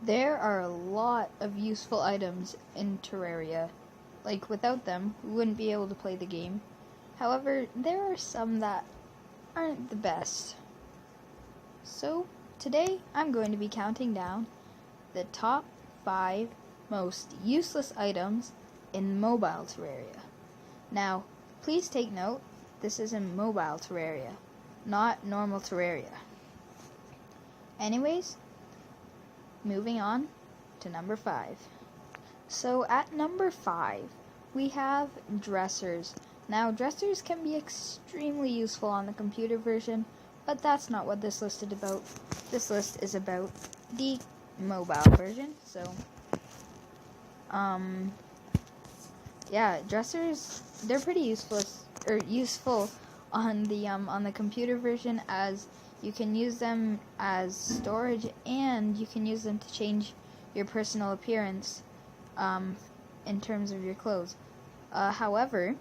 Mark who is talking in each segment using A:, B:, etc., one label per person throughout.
A: There are a lot of useful items in Terraria. Like, without them, we wouldn't be able to play the game. However, there are some that aren't the best. So, today I'm going to be counting down the top 5 most useless items in mobile Terraria. Now, please take note, this is in mobile Terraria, not normal Terraria. Anyways, moving on to number 5. So at number 5, we have dressers. Now, dressers can be extremely useful on the computer version, but that's not what this list is about. This list is about the mobile version. So, yeah, dressers, they're pretty useful on the computer version, as you can use them as storage and you can use them to change your personal appearance in terms of your clothes. However,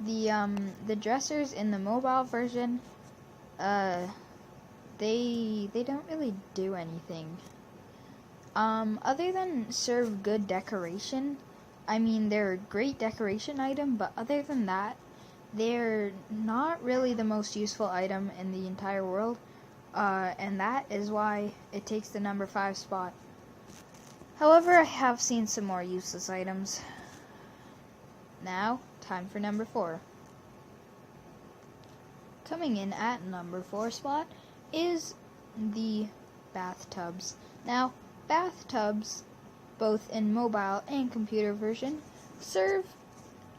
A: the dressers in the mobile version, they don't really do anything. Other than serve good decoration. I mean, they're a great decoration item, but other than that, they're not really the most useful item in the entire world, and that is why it takes the number 5 spot. However, I have seen some more useless items. Now, time for number 4. Coming in at number 4 spot is the bathtubs. Now, bathtubs, both in mobile and computer version, serve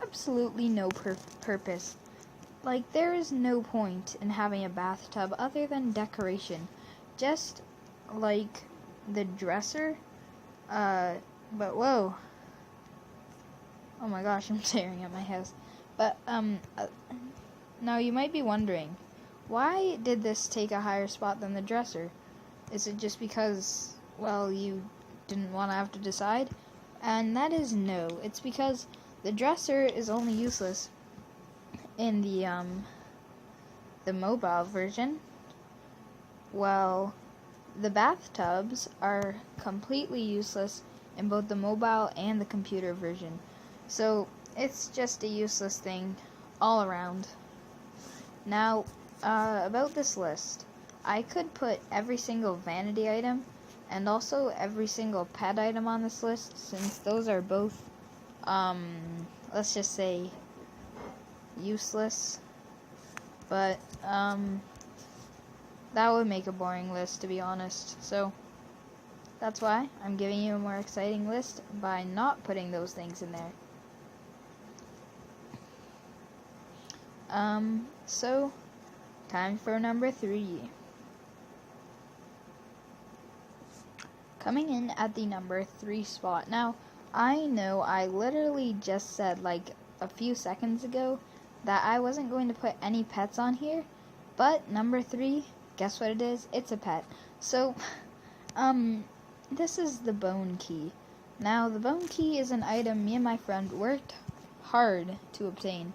A: absolutely no purpose. Like, there is no point in having a bathtub other than decoration. Just like the dresser, but whoa. Oh my gosh, I'm staring at my house. But, now you might be wondering, why did this take a higher spot than the dresser? Is it just because, well, you didn't want to have to decide? And that is no. It's because the dresser is only useless in the mobile version. Well, the bathtubs are completely useless in both the mobile and the computer version. So, it's just a useless thing all around. Now, about this list, I could put every single vanity item and also every single pet item on this list, since those are both, let's just say, useless. But, that would make a boring list, to be honest. So, that's why I'm giving you a more exciting list by not putting those things in there. So, time for number 3. Coming in at the number 3 spot. Now, I know I literally just said, like, a few seconds ago that I wasn't going to put any pets on here, but number 3, guess what it is? It's a pet. So, this is the bone key. Now, the bone key is an item me and my friend worked hard to obtain,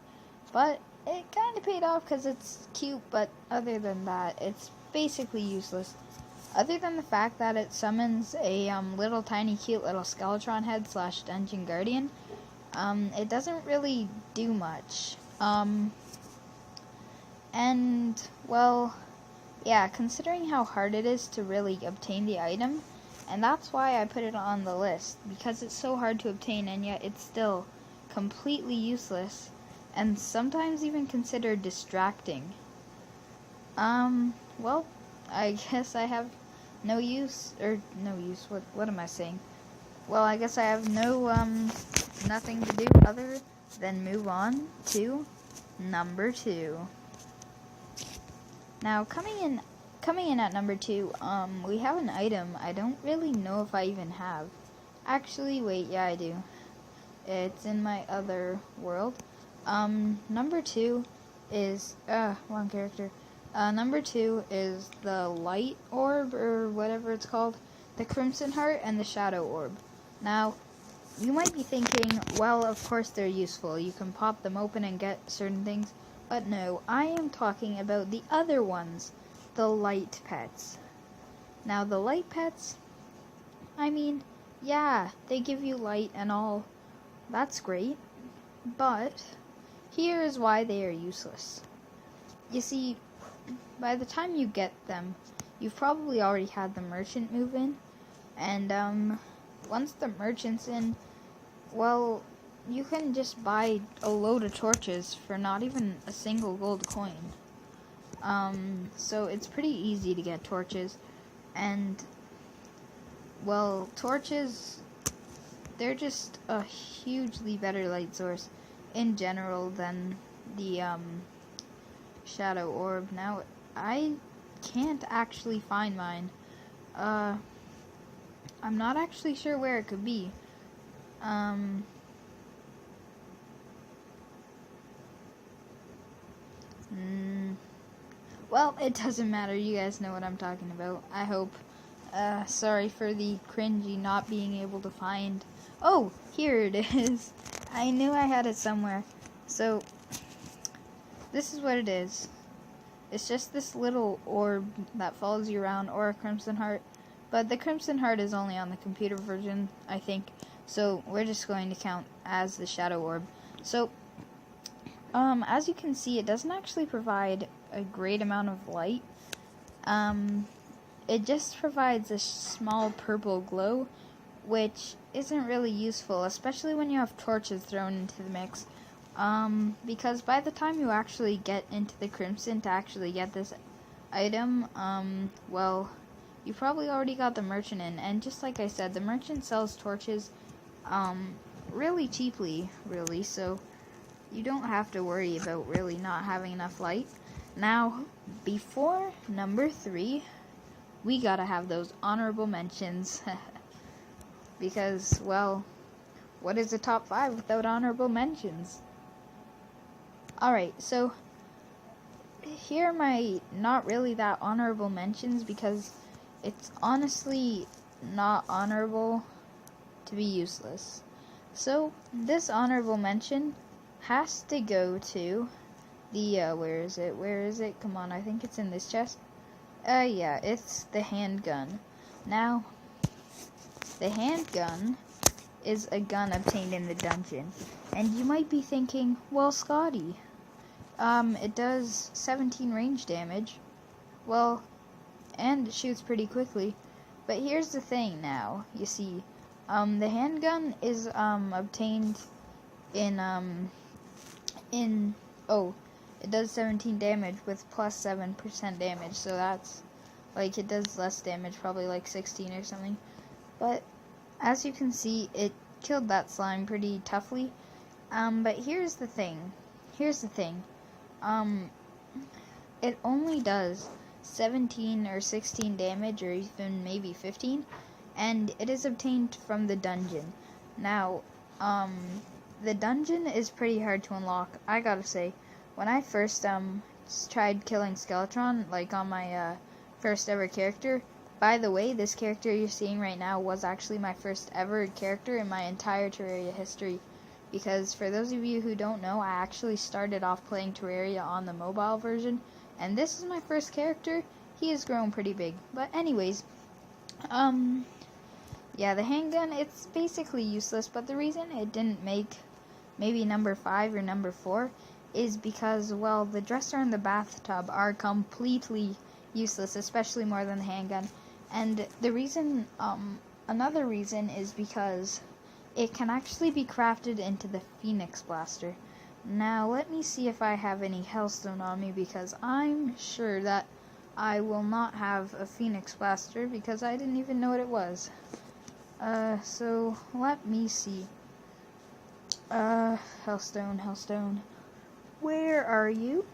A: but it kind of paid off because it's cute, but other than that, it's basically useless. Other than the fact that it summons a little tiny cute little Skeletron head / dungeon guardian, it doesn't really do much. And, well, yeah, considering how hard it is to really obtain the item, and that's why I put it on the list, because it's so hard to obtain and yet it's still completely useless, and sometimes even considered distracting. Well, I guess I have no use, what am I saying? Well, I guess I have nothing to do other than move on to number 2. Now, coming in at number 2, we have an item I don't really know if I even have. Actually, wait, yeah, I do. It's in my other world. Number 2 is, wrong character. Number 2 is the light orb, or whatever it's called, the crimson heart and the shadow orb. Now, you might be thinking, well, of course they're useful. You can pop them open and get certain things. But no, I am talking about the other ones, the light pets. Now the light pets, I mean, yeah, they give you light and all. That's great. But here is why they are useless. You see, by the time you get them, you've probably already had the merchant move in. And once the merchant's in, well, you can just buy a load of torches for not even a single gold coin. So it's pretty easy to get torches. And, well, torches, they're just a hugely better light source in general than the shadow orb. Now, I can't actually find mine. I'm not actually sure where it could be. Well, it doesn't matter. You guys know what I'm talking about. I hope. Sorry for the cringy not being able to find. Oh, here it is. I knew I had it somewhere. So, this is what it is. It's just this little orb that follows you around, or a crimson heart. But the crimson heart is only on the computer version, I think. So, we're just going to count as the shadow orb. So, as you can see, it doesn't actually provide a great amount of light. It just provides a small purple glow, which isn't really useful, especially when you have torches thrown into the mix. Because by the time you actually get into the crimson to actually get this item, well, you probably already got the merchant in. And just like I said, the merchant sells torches, really cheaply, really, so you don't have to worry about really not having enough light. Now, before number 3, we gotta have those honorable mentions. Because, well, what is a top 5 without honorable mentions? Alright, so here are my not really that honorable mentions, because it's honestly not honorable to be useless. So, this honorable mention has to go to the, where is it? Come on, I think it's in this chest. Yeah, it's the handgun. Now, the handgun is a gun obtained in the dungeon. And you might be thinking, well, Scotty, it does 17 range damage. Well, and it shoots pretty quickly. But here's the thing now, you see. The handgun is, obtained it does 17 damage with plus 7% damage, so that's, like, it does less damage, probably like 16 or something. But, as you can see, it killed that slime pretty toughly. But here's the thing. It only does 17 or 16 damage, or even maybe 15, and it is obtained from the dungeon. Now, the dungeon is pretty hard to unlock, I gotta say. When I first, tried killing Skeletron, like, on my, first ever character, by the way, this character you're seeing right now was actually my first ever character in my entire Terraria history. Because, for those of you who don't know, I actually started off playing Terraria on the mobile version, and this is my first character. He has grown pretty big. But anyways, yeah, the handgun, it's basically useless, but the reason it didn't make maybe number 5 or number 4 is because, well, the dresser and the bathtub are completely useless, especially more than the handgun. And the reason, another reason is because it can actually be crafted into the Phoenix Blaster. Now, let me see if I have any Hellstone on me, because I'm sure that I will not have a Phoenix Blaster, because I didn't even know what it was. So, let me see. Hellstone. Where are you?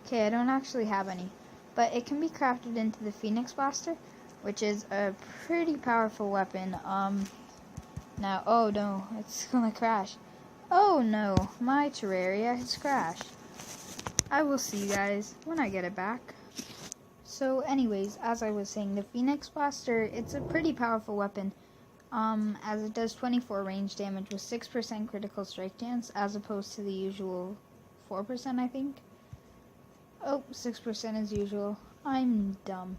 A: Okay, I don't actually have any. But it can be crafted into the Phoenix Blaster, which is a pretty powerful weapon. Now, oh no, it's gonna crash. Oh no, my Terraria has crashed. I will see you guys when I get it back. So anyways, as I was saying, the Phoenix Blaster, it's a pretty powerful weapon. As it does 24 range damage with 6% critical strike chance, as opposed to the usual 4%, I think. Oh, 6% as usual. I'm dumb.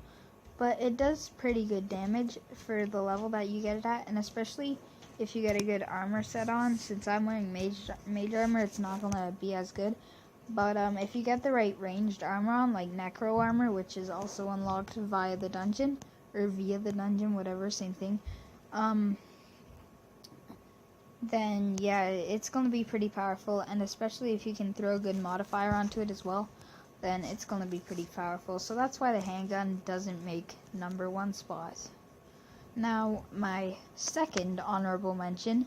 A: but it does pretty good damage for the level that you get it at, and especially if you get a good armor set on. Since I'm wearing mage armor, it's not gonna be as good. But if you get the right ranged armor on, like necro armor, which is also unlocked via the dungeon, or via the dungeon, whatever, same thing, then yeah, it's gonna be pretty powerful, and especially if you can throw a good modifier onto it as well, then it's gonna be pretty powerful. So that's why the handgun doesn't make #1 spot. Now, my second honorable mention,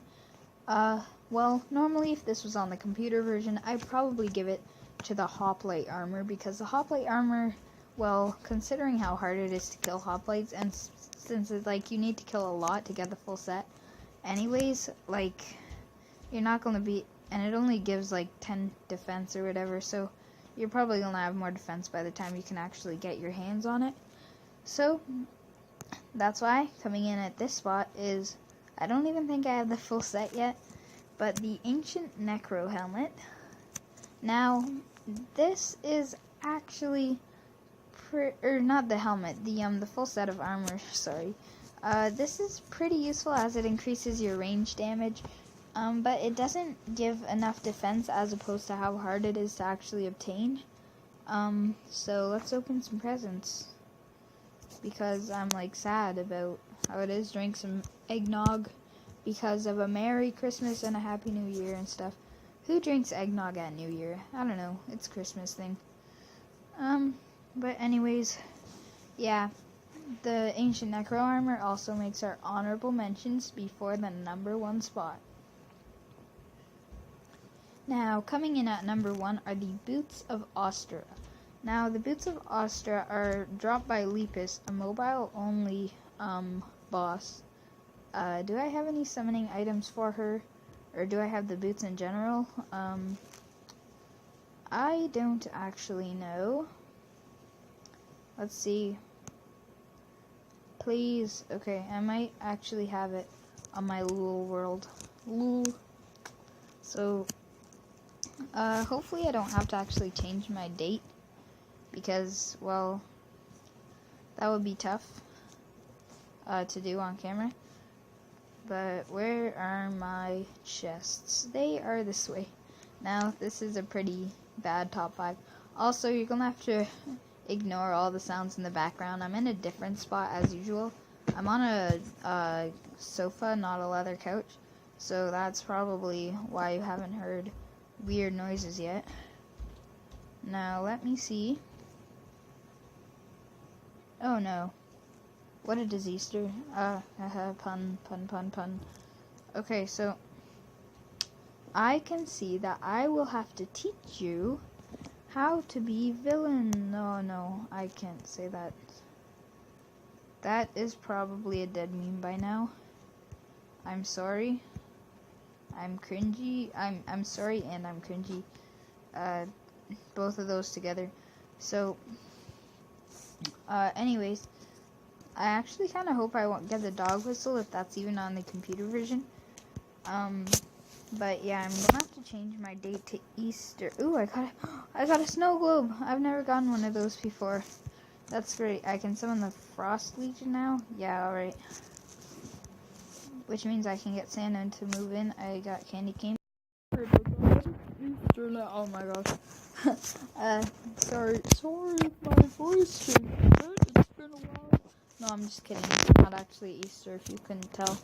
A: well, normally if this was on the computer version, I'd probably give it to the hoplite armor, because the hoplite armor, well, considering how hard it is to kill hoplites, and since it's like you need to kill a lot to get the full set anyways, like, you're not gonna be, and it only gives like 10 defense or whatever, so you're probably gonna have more defense by the time you can actually get your hands on it. So that's why coming in at this spot is, I don't even think I have the full set yet, but the Ancient Necro Helmet. Now, this is actually, or not the helmet, the full set of armor, sorry. This is pretty useful as it increases your range damage, but it doesn't give enough defense as opposed to how hard it is to actually obtain. So let's open some presents, because I'm like sad about how it is. Drink some eggnog because of a Merry Christmas and a Happy New Year and stuff. Who drinks eggnog at New Year? I don't know, it's a Christmas thing. But anyways, yeah, the Ancient Necro Armor also makes our honorable mentions before the #1 spot. Now, coming in at #1 are the Boots of Ostra. Now, the Boots of Ostra are dropped by Lepus, a mobile-only boss. Do I have any summoning items for her? Or do I have the boots in general? I don't actually know. Let's see. Please. Okay, I might actually have it on my Lul world. Lul. So, hopefully I don't have to actually change my date, because, well, that would be tough to do on camera. But where are my chests? They are this way. Now, this is a pretty bad top 5. Also, you're gonna have to ignore all the sounds in the background. I'm in a different spot as usual. I'm on a sofa, not a leather couch. So that's probably why you haven't heard weird noises yet. Now, let me see. Oh no. What a disaster. Pun. Okay, so I can see that I will have to teach you how to be villain. No, I can't say that. That is probably a dead meme by now. I'm sorry. I'm cringy. I'm sorry and I'm cringy. Both of those together. So, anyways, I actually kind of hope I won't get the dog whistle if that's even on the computer version. But yeah, I'm gonna have to change my date to Easter. Ooh, I got a snow globe. I've never gotten one of those before. That's great. I can summon the Frost Legion now. Yeah, alright. Which means I can get Santa to move in. I got candy cane. Oh my gosh. Sorry if my voice changed. It's been a while. No, I'm just kidding. It's not actually Easter, if you couldn't tell.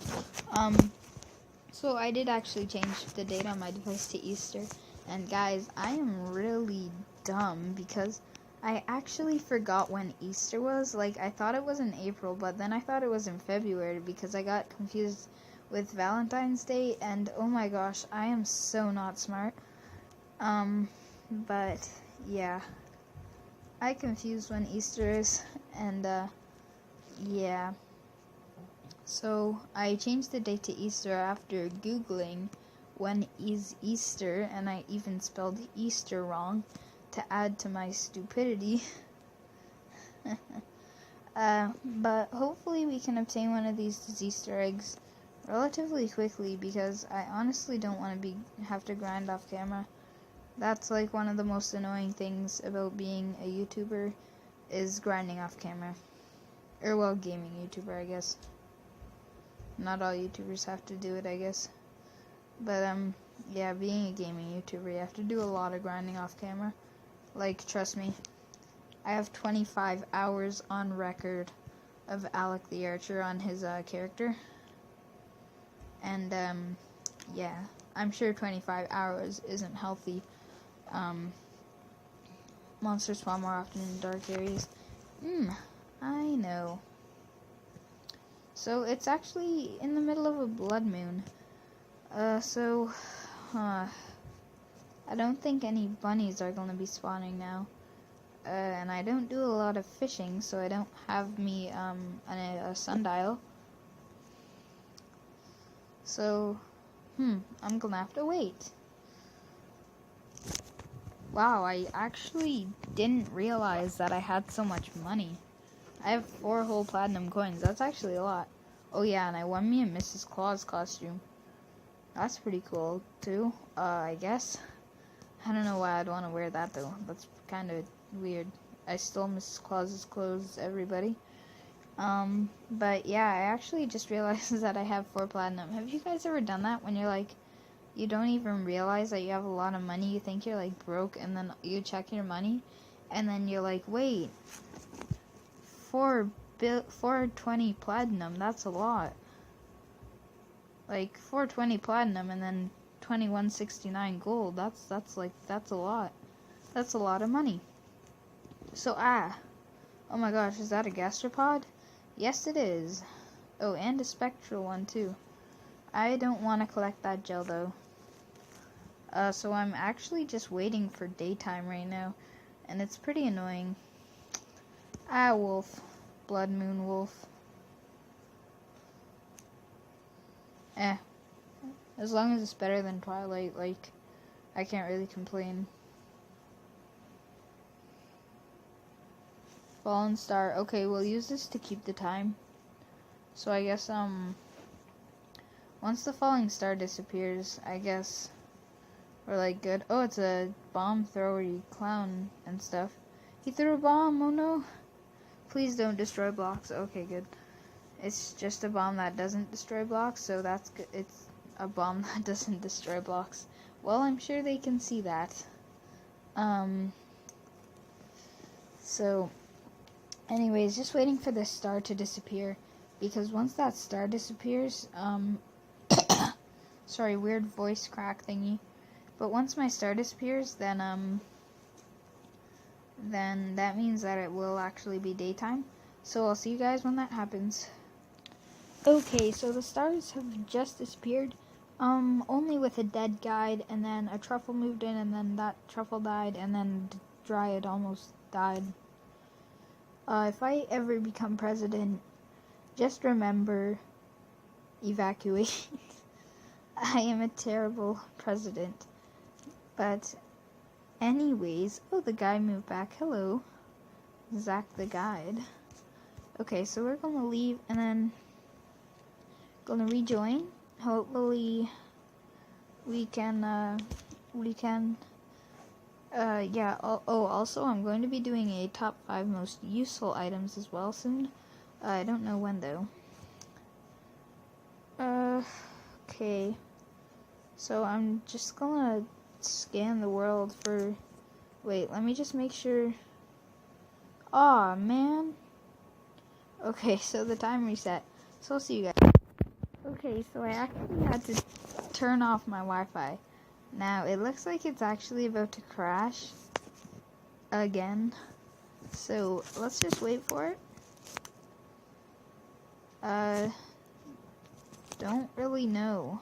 A: So I did actually change the date on my device to Easter. And guys, I am really dumb because I actually forgot when Easter was. Like, I thought it was in April, but then I thought it was in February because I got confused with Valentine's Day, and oh my gosh, I am so not smart. But yeah, I confused when Easter is, and yeah. So I changed the date to Easter after Googling when is Easter, and I even spelled Easter wrong to add to my stupidity. But hopefully we can obtain one of these Easter eggs relatively quickly, because I honestly don't want to have to grind off camera. That's like one of the most annoying things about being a YouTuber, is grinding off camera. Or, well, gaming YouTuber, I guess. Not all YouTubers have to do it, I guess. But, yeah, being a gaming YouTuber, you have to do a lot of grinding off camera. Like, trust me, I have 25 hours on record of Alec the Archer on his character. And, yeah, I'm sure 25 hours isn't healthy. Monsters spawn more often in dark areas. I know. So, it's actually in the middle of a blood moon. I don't think any bunnies are going to be spawning now. And I don't do a lot of fishing, so I don't have me, a sundial. So, I'm gonna have to wait. Wow, I actually didn't realize that I had so much money. I have 4 whole platinum coins. That's actually a lot. Oh yeah, and I won me a Mrs. Claus costume. That's pretty cool, too, I guess. I don't know why I'd want to wear that, though. That's kind of weird. I stole Mrs. Claus's clothes, everybody. But yeah, I actually just realized that I have 4 platinum. Have you guys ever done that when you're like, you don't even realize that you have a lot of money, you think you're like broke, and then you check your money, and then you're like, wait, 420 platinum, that's a lot. Like, 420 platinum, and then 2169 gold, that's a lot. That's a lot of money. So, oh my gosh, is that a gastropod? Yes, it is. Oh, and a spectral one, too. I don't want to collect that gel, though. So I'm actually just waiting for daytime right now, and it's pretty annoying. Wolf. Blood moon wolf. As long as it's better than Twilight, like, I can't really complain. Fallen star. Okay, we'll use this to keep the time. So I guess, once the falling star disappears, I guess we're, like, good. Oh, it's a bomb thrower, you clown and stuff. He threw a bomb, oh no. Please don't destroy blocks. Okay, good. It's just a bomb that doesn't destroy blocks, so that's good. It's a bomb that doesn't destroy blocks. Well, I'm sure they can see that. So, anyways, just waiting for the star to disappear, because once that star disappears, sorry, weird voice crack thingy. But once my star disappears, then that means that it will actually be daytime. So I'll see you guys when that happens. Okay, so the stars have just disappeared. Only with a dead guide, and then a truffle moved in, and then that truffle died, and then the dryad almost died. If I ever become president, just remember, evacuate. I am a terrible president. But, anyways, oh, the guy moved back. Hello, Zach the guide. Okay, so we're gonna leave, and then gonna rejoin. Hopefully, we can, yeah, also, I'm going to be doing a top 5 most useful items as well soon. I don't know when, though. Okay. So, I'm just gonna scan the world for... Wait, let me just make sure... Aw, man. Okay, so the time reset. So, I'll see you guys. Okay, so I actually had to turn off my Wi-Fi. Now, it looks like it's actually about to crash again. So, let's just wait for it. Don't really know.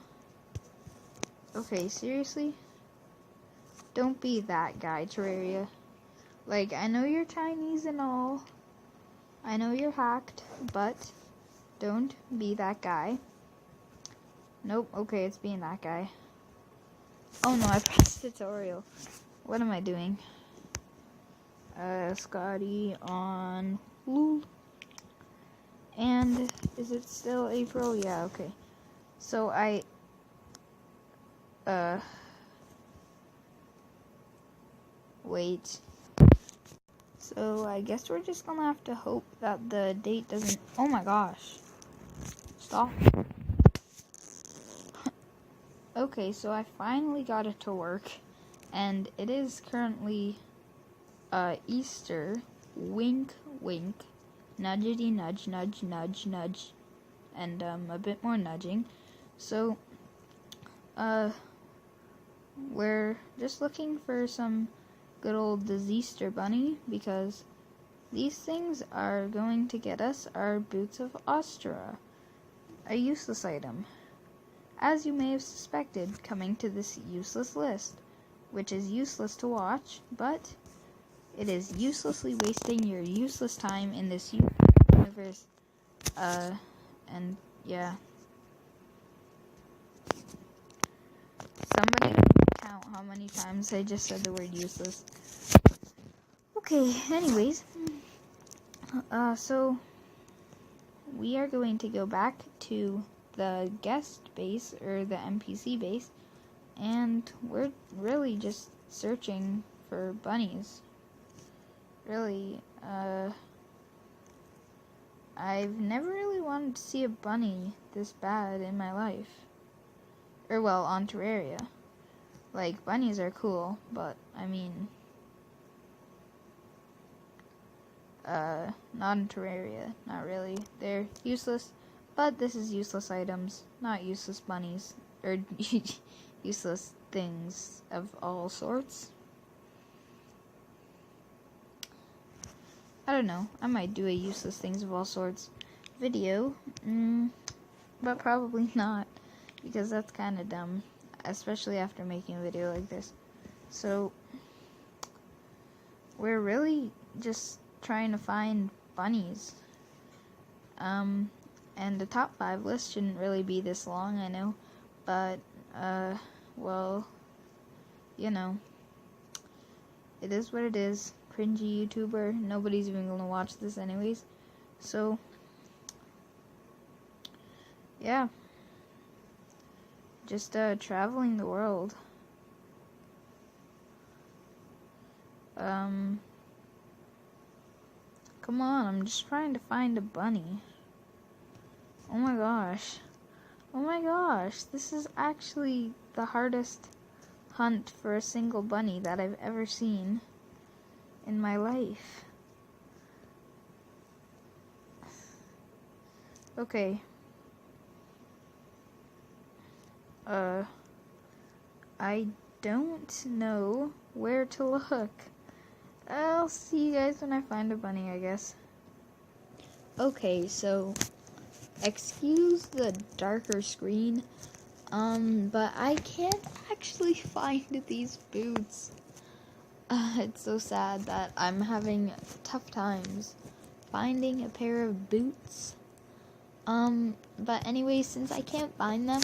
A: Okay, seriously? Don't be that guy, Terraria. Like, I know you're Chinese and all. I know you're hacked, but don't be that guy. Nope, okay, it's being that guy. Oh no, I pressed tutorial. What am I doing? Scotty on Lul. And is it still April? Yeah, okay. So wait. So I guess we're just gonna have to hope that the date doesn't... Oh my gosh. Stop. Okay, so I finally got it to work. And it is currently Easter. Wink, wink. Nudgety nudge, nudge, nudge, nudge. And a bit more nudging. So, we're just looking for some good old Easter bunny, because these things are going to get us our Boots of Ostra, a useless item, as you may have suspected, coming to this useless list, which is useless to watch, but it is uselessly wasting your useless time in this universe, and yeah. Somebody count how many times I just said the word useless. Okay, anyways, so we are going to go back to the guest base, or the NPC base, and we're really just searching for bunnies. Really, I've never really wanted to see a bunny this bad in my life. Or, well, on Terraria. Like, bunnies are cool, but, I mean, not in Terraria, not really. They're useless, but this is useless items, not useless bunnies, or useless things of all sorts. I don't know, I might do a useless things of all sorts video, but probably not, because that's kind of dumb, especially after making a video like this. So, we're really just trying to find bunnies. And the top 5 list shouldn't really be this long, I know, but, well, you know, it is what it is. Cringy YouTuber, nobody's even gonna watch this anyways, so, yeah, just, traveling the world. Come on, I'm just trying to find a bunny. Oh my gosh. Oh my gosh, this is actually the hardest hunt for a single bunny that I've ever seen in my life. Okay. I don't know where to look. I'll see you guys when I find a bunny, I guess. Okay, so excuse the darker screen, but I can't actually find these boots. It's so sad that I'm having tough times finding a pair of boots. But anyway, since I can't find them,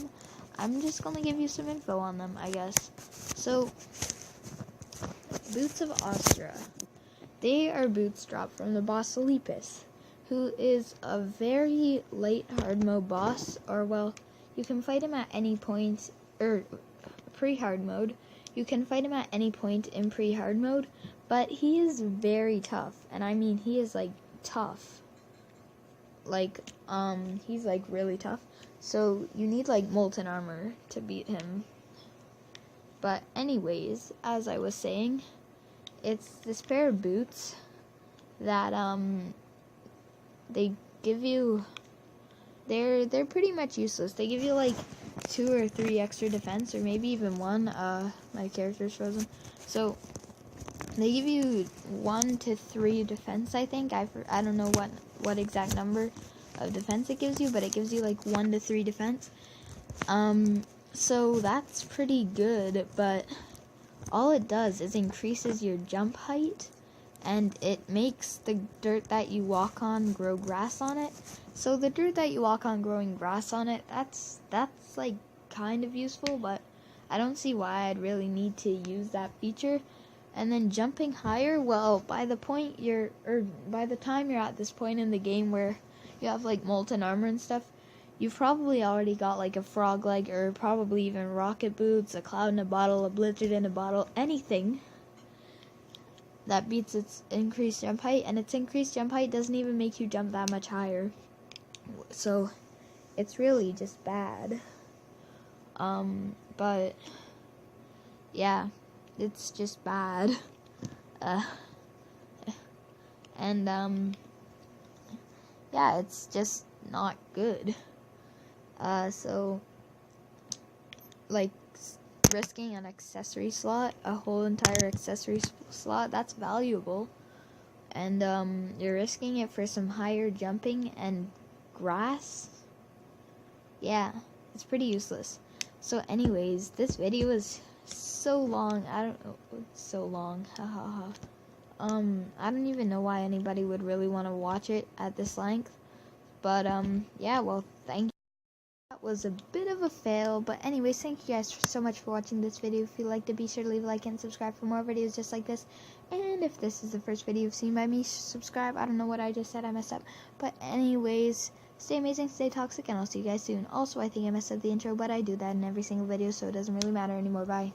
A: I'm just gonna give you some info on them, I guess. So, Boots of Ostra. They are boots dropped from the boss Olympus, who is a very late hard mode boss, or well, you can fight him at any point, or pre-hard mode. You can fight him at any point in pre-hard mode, but he is very tough, and I mean, he is, like, tough. Like, he's, like, really tough. So, you need, like, molten armor to beat him. But anyways, as I was saying, it's this pair of boots that, they give you, they're pretty much useless. They give you, like, 2 or 3 extra defense, or maybe even 1. My character's frozen. So, they give you 1 to 3 defense, I think. I don't know what exact number of defense it gives you, but it gives you, like, 1 to 3 defense. So that's pretty good, but all it does is increases your jump height, and it makes the dirt that you walk on grow grass on it. So the dirt that you walk on growing grass on it, that's like kind of useful, but I don't see why I'd really need to use that feature. And then jumping higher, well, by the time you're at this point in the game where you have like molten armor and stuff, you've probably already got like a frog leg, or probably even rocket boots, a cloud in a bottle, a blizzard in a bottle, anything that beats its increased jump height, and its increased jump height doesn't even make you jump that much higher. So it's really just bad. But yeah, it's just bad. And yeah, it's just not good. So like risking an accessory slot, a whole entire accessory slot, that's valuable. And you're risking it for some higher jumping and grass. Yeah, it's pretty useless. So anyways, this video is so long. I don't know, so long. Hahaha. I don't even know why anybody would really want to watch it at this length. But yeah, well, thank you. That was a bit of a fail, but anyways, thank you guys so much for watching this video. If you liked it, be sure to leave a like and subscribe for more videos just like this. And if this is the first video you've seen by me, subscribe. I don't know what I just said, I messed up. But anyways, stay amazing, stay toxic, and I'll see you guys soon. Also, I think I messed up the intro, but I do that in every single video, so it doesn't really matter anymore. Bye.